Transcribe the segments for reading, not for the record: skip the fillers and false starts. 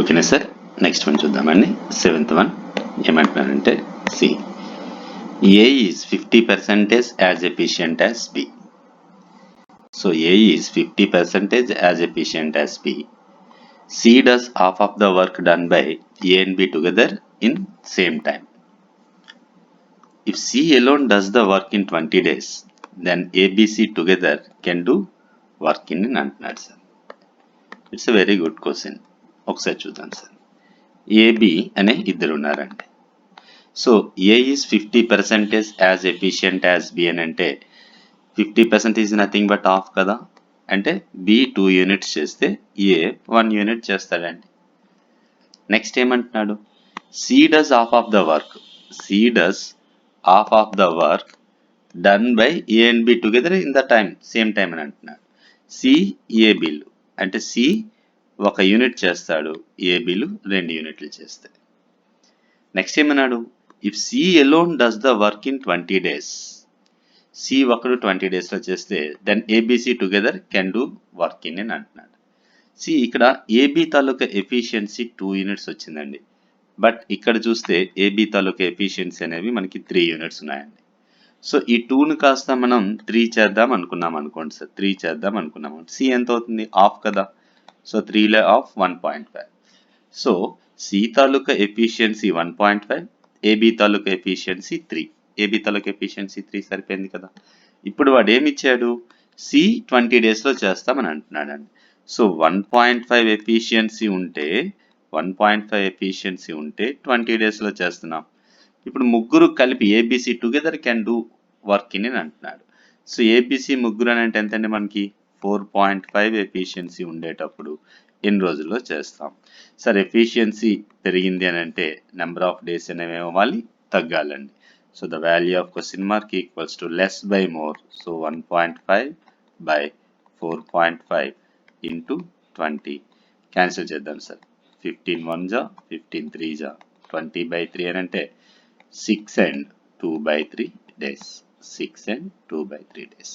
ఓకేనా sir. Next one చూద్దామండి. 7th one ఏమంటున్నానంటే C A is 50% as efficient as B. So A is 50% as efficient as B. C does half of the work done by A and B together in same time. If C alone does the work in 20 days, then A, B, C together can do work in అంటున్నాడు sir. It's a very good question. ఒకసారి చూద్దాం sir. AB అనే ఇద్దరు ఉన్నారండి. So A is 50% as efficient as B అని అంటే 50% is nothing but half కదా. అంటే బి 2 యూనిట్స్ చేస్తే ఏ 1 యూనిట్ చేస్తాడండి. నెక్స్ట్ ఏమంటున్నాడు, C does half of the work. C does half of the work done by A and B together in the time same time అని అంటున్నాడు. C ఏబిలు అంటే C 1 unit చేస్తాడు, ఏబిలు 2 యూనిట్లు చేస్తాయి. Next ఏమన్నాడు, if C alone does the work in 20 days. C ఒకడు 20 daysలో చేస్తే then ABC together can do work in అని అంటున్నాడు. సి ఇక్కడ ఏబి తాలూకా ఎఫిషియన్సీ 2 యూనిట్స్ వచ్చిందండి. బట్ ఇక్కడ చూస్తే ఏబి తాలూకా ఎఫిషియన్సీ అనేవి మనకి 3 యూనిట్స్ ఉన్నాయండి. సో ఈ 2ను కాస్త మనం 3 చేద్దాం అనుకున్నాం అనుకోండి సార్. 3 చేద్దాం అనుకున్నాము. సి ఎంత అవుతుంది, హాఫ్ కదా. So 3 of 1.5. సో సి తాలూకా ఎఫిషియన్సీ 1.5, ఏబి తాలూకా ఎఫిషియన్సీ 3. ఏబి తాలూకా ఎఫిషియన్సీ 3 సరిపోయింది కదా. ఇప్పుడు వాడు ఏమి ఇచ్చాడు, సి 20 daysలో చేస్తామని అంటున్నాడండి. సో 1.5 ఎఫిషియన్సీ ఉంటే 20 daysలో చేస్తున్నాం. ఇప్పుడు ముగ్గురు కలిపి ABC together can do work in అని అంటున్నాడు. సో ఏబిసి ముగ్గురు అని అంటే ఎంతండి, మనకి 4.5 ఎఫిషియన్సీ ఉండేటప్పుడు ఎన్ని రోజుల్లో చేస్తాం. సార్ ఎఫిషియన్సీ పెరిగింది అని అంటే నెంబర్ ఆఫ్ డేస్ అనేవి ఏమవ్వాలి, తగ్గాలండి. So the value of question mark equals to less by more. So 1.5 by 4.5 into 20 cancel చేద్దాం సార్. 15 1 జా 15 3 జా 20/3 అని అంటే 6 and 2/3 days. 6 and 2/3 days.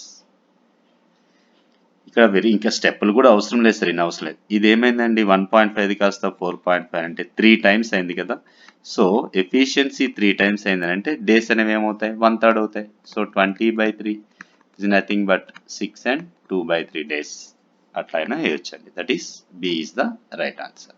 ఇక్కడ ఇంకా స్టెప్పులు కూడా అవసరం లేదు సార్, ఇన్ని అవసరం లేదు. ఇది ఏమైందండి, 1.5 కాస్త 4.5 అంటే 3 times అయింది కదా. సో ఎఫిషియన్సీ 3 times అయిందని అంటే డేస్ అనేవి ఏమవుతాయి, 1/3 అవుతాయి. So 20/3 is nothing but 6 and 2/3 days. అట్లా అయినా వేయొచ్చండి. That is B is the right answer.